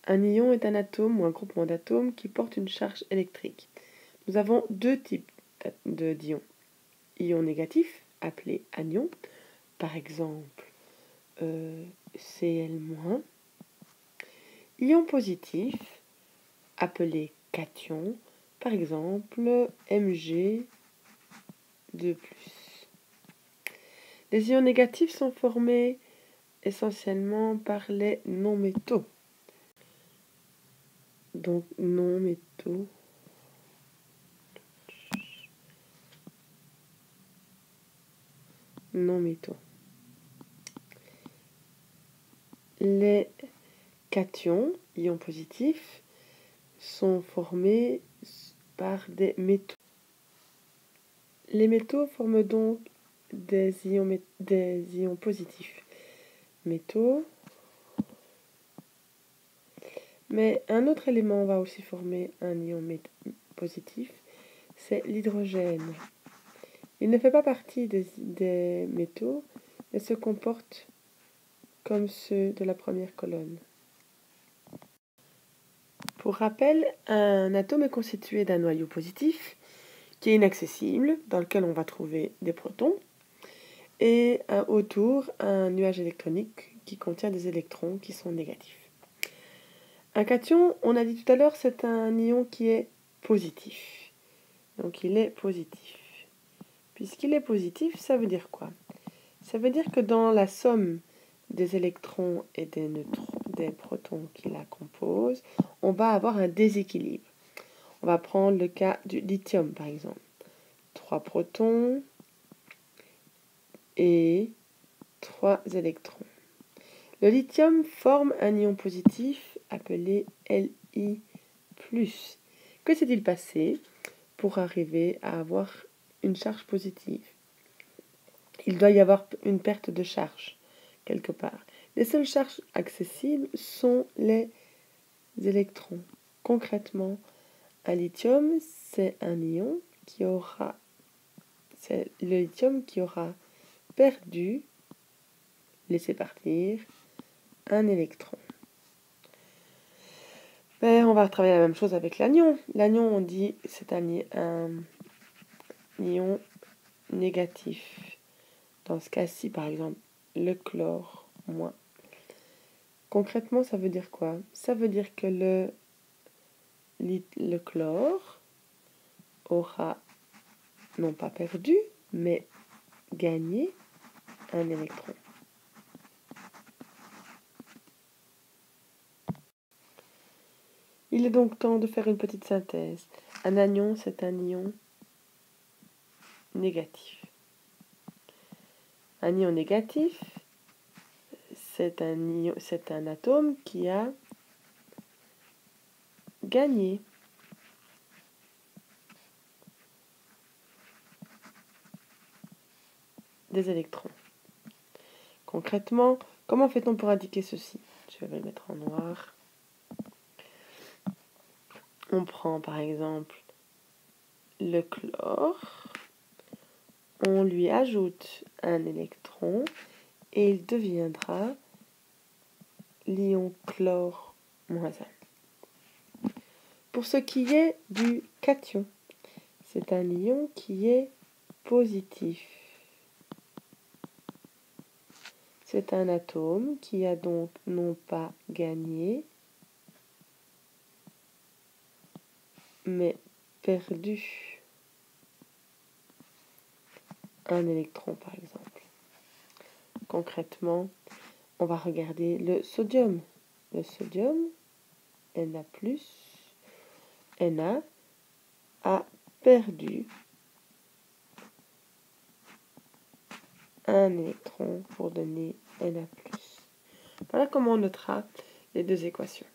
Un ion est un atome ou un groupement d'atomes qui porte une charge électrique. Nous avons deux types d'ions. Ion négatif, appelé anion, par exemple Cl-. Ion positif, appelé cation, par exemple Mg2+. Les ions négatifs sont formés essentiellement par les non-métaux. Donc non-métaux. Non-métaux. Les cations, ions positifs, sont formés par des métaux. Les métaux forment donc des ions positifs. Métaux. Mais un autre élément va aussi former un ion positif, c'est l'hydrogène. Il ne fait pas partie des métaux, mais se comporte comme ceux de la première colonne. Pour rappel, un atome est constitué d'un noyau positif qui est inaccessible, dans lequel on va trouver des protons, et autour un nuage électronique qui contient des électrons qui sont négatifs. Un cation, on a dit tout à l'heure, c'est un ion qui est positif. Donc il est positif. Puisqu'il est positif, ça veut dire quoi? Ça veut dire que dans la somme des électrons et des neutrons, des protons qui la composent, on va avoir un déséquilibre. On va prendre le cas du lithium, par exemple. 3 protons et 3 électrons. Le lithium forme un ion positif appelé Li+. Que s'est-il passé pour arriver à avoir une charge positive? Il doit y avoir une perte de charge quelque part. Les seules charges accessibles sont les électrons. Concrètement, un lithium, c'est un ion qui aura, c'est le lithium qui aura perdu, laissé partir, un électron. Ben, on va travailler la même chose avec l'anion. L'anion, on dit, c'est un ion négatif. Dans ce cas-ci, par exemple, le chlore moins. Concrètement, ça veut dire quoi? Ça veut dire que le chlore aura non pas perdu, mais gagné un électron. Il est donc temps de faire une petite synthèse. Un anion, c'est un ion négatif. Un ion négatif, c'est un atome qui a gagné. Des électrons. Concrètement, comment fait-on pour indiquer ceci? Je vais le mettre en noir. On prend par exemple le chlore, on lui ajoute un électron et il deviendra l'ion chlore moins 1. Pour ce qui est du cation, c'est un ion qui est positif. C'est un atome qui a donc non pas gagné, mais perdu un électron, par exemple. Concrètement, on va regarder le sodium. Le sodium, Na+, Na a perdu un électron pour donner Na+. Voilà comment on notera les deux équations.